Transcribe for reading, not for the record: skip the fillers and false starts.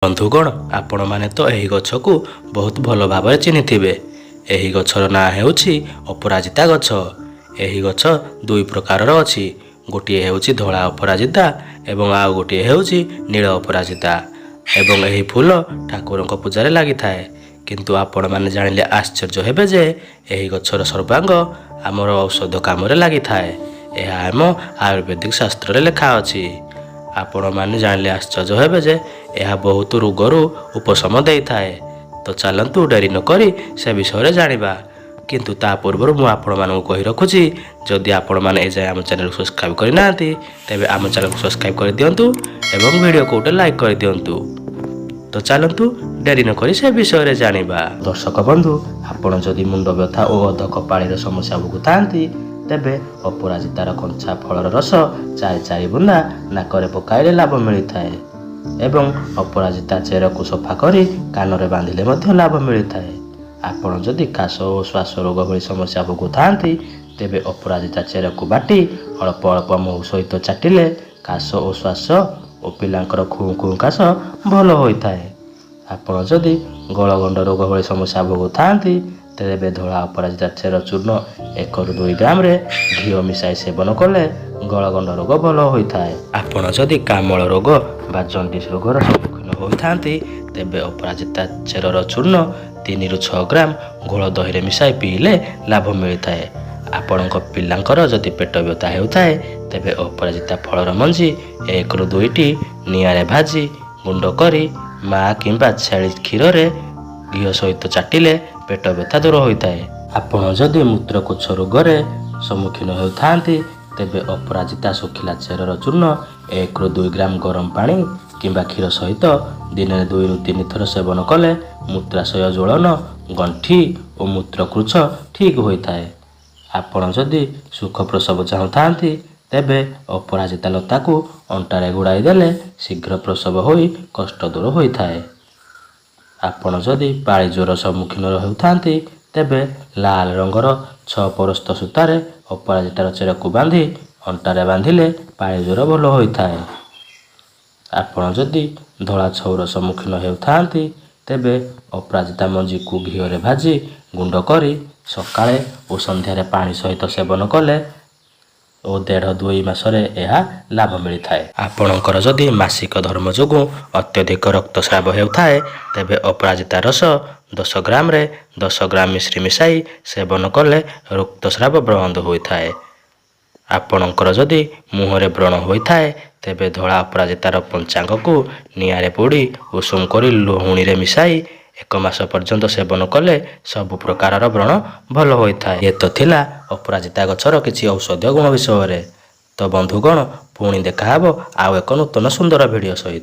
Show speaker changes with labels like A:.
A: ବନ୍ଧୁଗଣ, ଆପଣମାନେ ତ ଏହି ଗଛକୁ ବହୁତ ଭଲ ଭାବରେ ଚିହ୍ନିଥିବେ। ଏହି ଗଛର ନାଁ ହେଉଛି ଅପରାଜିତା ଗଛ। ଏହି ଗଛ ଦୁଇ ପ୍ରକାରର ଅଛି। ଗୋଟିଏ ହେଉଛି ଧଳା ଅପରାଜିତା ଏବଂ ଆଉ ଗୋଟିଏ ହେଉଛି ନୀଳ ଅପରାଜିତା। ଏବଂ ଏହି ଫୁଲ ଠାକୁରଙ୍କ ପୂଜାରେ ଲାଗିଥାଏ। କିନ୍ତୁ ଆପଣମାନେ ଜାଣିଲେ ଆଶ୍ଚର୍ଯ୍ୟ ହେବେ ଯେ ଏହି ଗଛର ସର୍ବାଙ୍ଗ ଆମର ଔଷଧ କାମରେ ଲାଗିଥାଏ। ଏହା ଆମ ଆୟୁର୍ବେଦିକ ଶାସ୍ତ୍ରରେ ଲେଖା ଅଛି। ଆପଣମାନେ ଜାଣିଲେ ଆଶ୍ଚର୍ଯ୍ୟ ହେବେ ଯେ ଏହା ବହୁତ ରୋଗରୁ ଉପଶମ ଦେଇଥାଏ। ତ ଚାଲନ୍ତୁ ଡେରି ନକରି ସେ ବିଷୟରେ ଜାଣିବା। କିନ୍ତୁ ତା ପୂର୍ବରୁ ମୁଁ ଆପଣମାନଙ୍କୁ କହି ରଖୁଛି, ଯଦି ଆପଣମାନେ ଏଯାଏଁ ଆମ ଚ୍ୟାନେଲକୁ ସବସ୍କ୍ରାଇବ୍ କରିନାହାନ୍ତି ତେବେ ଆମ ଚ୍ୟାନେଲକୁ ସବସ୍କ୍ରାଇବ୍ କରିଦିଅନ୍ତୁ ଏବଂ ଭିଡ଼ିଓକୁ ଗୋଟେ ଲାଇକ୍ କରିଦିଅନ୍ତୁ। ତ ଚାଲନ୍ତୁ ଡେରି ନକରି ସେ ବିଷୟରେ ଜାଣିବା। ଦର୍ଶକ ବନ୍ଧୁ, ଆପଣ ଯଦି ମୁଣ୍ଡ ବ୍ୟଥା ଓ ଅଧ କପାଳୀର ସମସ୍ୟା ଭୋଗୁଥାନ୍ତି ତେବେ ଅପରାଜିତାର କଞ୍ଚା ଫଳର ରସ 4 ବୁନ୍ଦା ନାକରେ ପକାଇଲେ ଲାଭ ମିଳିଥାଏ। ଏବଂ ଅପରାଜିତା ଚେରକୁ ସଫା କରି କାନରେ ବାନ୍ଧିଲେ ମଧ୍ୟ ଲାଭ ମିଳିଥାଏ। ଆପଣ ଯଦି କାଶ ଓ ଶ୍ୱାସ ରୋଗ ଭଳି ସମସ୍ୟା ଭୋଗୁଥାନ୍ତି ତେବେ ଅପରାଜିତା ଚେରକୁ ବାଟି ଅଳ୍ପ ଅଳ୍ପ ମହୁ ସହିତ ଚାଟିଲେ କାଶ ଓ ଶ୍ୱାସ ଓ ପିଲାଙ୍କର ଖୁଁ ଖୁଁ କାଶ ଭଲ ହୋଇଥାଏ। ଆପଣ ଯଦି ଗଳଗଣ୍ଡ ରୋଗ ଭଳି ସମସ୍ୟା ଭୋଗୁଥାନ୍ତି ତେବେ ଧଳା ଅପରାଜିତା ଚେର ଚୂର୍ଣ୍ଣ 1ରୁ 2 ଗ୍ରାମରେ ଘିଅ ମିଶାଇ ସେବନ କଲେ ଗଳଗଣ୍ଡ ରୋଗ ଭଲ ହୋଇଥାଏ। ଆପଣ ଯଦି କାମଳ ରୋଗ ବା ଜଣ୍ଡିସ ରୋଗର ସମ୍ମୁଖୀନ ହୋଇଥାନ୍ତି ତେବେ ଅପରାଜିତା ଚେରର ଚୂର୍ଣ୍ଣ 3ରୁ 6 ଗ୍ରାମ ଘୋଳ ଦହିରେ ମିଶାଇ ପିଇଲେ ଲାଭ ମିଳିଥାଏ। ଆପଣଙ୍କ ପିଲାଙ୍କର ଯଦି ପେଟ ବ୍ୟଥା ହେଉଥାଏ ତେବେ ଅପରାଜିତା ଫଳର ମଞ୍ଜି 1ରୁ 2ଟି ନିଆଁରେ ଭାଜି ଗୁଣ୍ଡ କରି ମା କିମ୍ବା ଛେଳି କ୍ଷୀରରେ ଘିଅ ସହିତ ଚାଟିଲେ ପେଟ ବ୍ୟଥା ଦୂର ହୋଇଥାଏ। ଆପଣ ଯଦି ମୂତ୍ରକୋଷ ରୋଗରେ ସମ୍ମୁଖୀନ ହେଉଥାନ୍ତି ତେବେ ଅପରାଜିତା ଶୁଖିଲା ଚେରର ଚୂର୍ଣ୍ଣ 1ରୁ 2 ଗ୍ରାମ ଗରମ ପାଣି କିମ୍ବା କ୍ଷୀର ସହିତ ଦିନରେ 2ରୁ 3 ଥର ସେବନ କଲେ ମୂତ୍ରାଶୟ ଜ୍ୱଳନ, ଗଣ୍ଠି ଓ ମୂତ୍ରକୋଷ ଠିକ୍ ହୋଇଥାଏ। ଆପଣ ଯଦି ସୁଖ ପ୍ରସବ ଚାହୁଁଥାନ୍ତି ତେବେ ଅପରାଜିତା ଲତାକୁ ଅଣ୍ଟାରେ ଗୁଡ଼ାଇ ଦେଲେ ଶୀଘ୍ର ପ୍ରସବ ହୋଇ କଷ୍ଟ ଦୂର ହୋଇଥାଏ। ଆପଣ ଯଦି ପାଳି ଜ୍ୱର ସମ୍ମୁଖୀନ ହେଉଥାନ୍ତି ତେବେ ଲାଲ ରଙ୍ଗର 6 ପରସ୍ତ ସୂତାରେ ଅପରାଜିତାର ଚେରକୁ ବାନ୍ଧି ଅଣ୍ଟାରେ ବାନ୍ଧିଲେ ପାଳି ଜ୍ୱର ଭଲ ହୋଇଥାଏ। ଆପଣ ଯଦି ଧଳା ଛଉର ସମ୍ମୁଖୀନ ହେଉଥାନ୍ତି ତେବେ ଅପରାଜିତା ମଞ୍ଜିକୁ ଘିଅରେ ଭାଜି ଗୁଣ୍ଡ କରି ସକାଳେ ଓ ସନ୍ଧ୍ୟାରେ ପାଣି ସହିତ ସେବନ କଲେ ଓ 1.5-2 ମାସରେ ଏହା ଲାଭ ମିଳିଥାଏ। ଆପଣଙ୍କର ଯଦି ମାସିକ ଧର୍ମ ଯୋଗୁଁ ଅତ୍ୟଧିକ ରକ୍ତସ୍ରାବ ହେଉଥାଏ ତେବେ ଅପରାଜିତା ରସ 10 ଗ୍ରାମରେ 10 ଗ୍ରାମ ମିଶ୍ରି ମିଶାଇ ସେବନ କଲେ ରକ୍ତସ୍ରାବ ବନ୍ଦ ହୋଇଥାଏ। ଆପଣଙ୍କର ଯଦି ମୁହଁରେ ବ୍ରଣ ହୋଇଥାଏ ତେବେ ଧଳା ଅପରାଜିତାର ପଞ୍ଚାଙ୍ଗକୁ ନିଆଁରେ ପୋଡ଼ି ଉଷୁମ କରି ଲହୁଣୀରେ ମିଶାଇ 1 ମାସ ପର୍ଯ୍ୟନ୍ତ ସେବନ କଲେ ସବୁ ପ୍ରକାରର ବ୍ରଣ ଭଲ ହୋଇଥାଏ। ଏ ତ ଥିଲା ଅପରାଜିତା ଗଛର କିଛି ଔଷଧୀୟ ଗୁଣ ବିଷୟରେ। ତ ବନ୍ଧୁଗଣ, ପୁଣି ଦେଖାହେବ ଆଉ ଏକ ନୂତନ ସୁନ୍ଦର ଭିଡ଼ିଓ ସହିତ।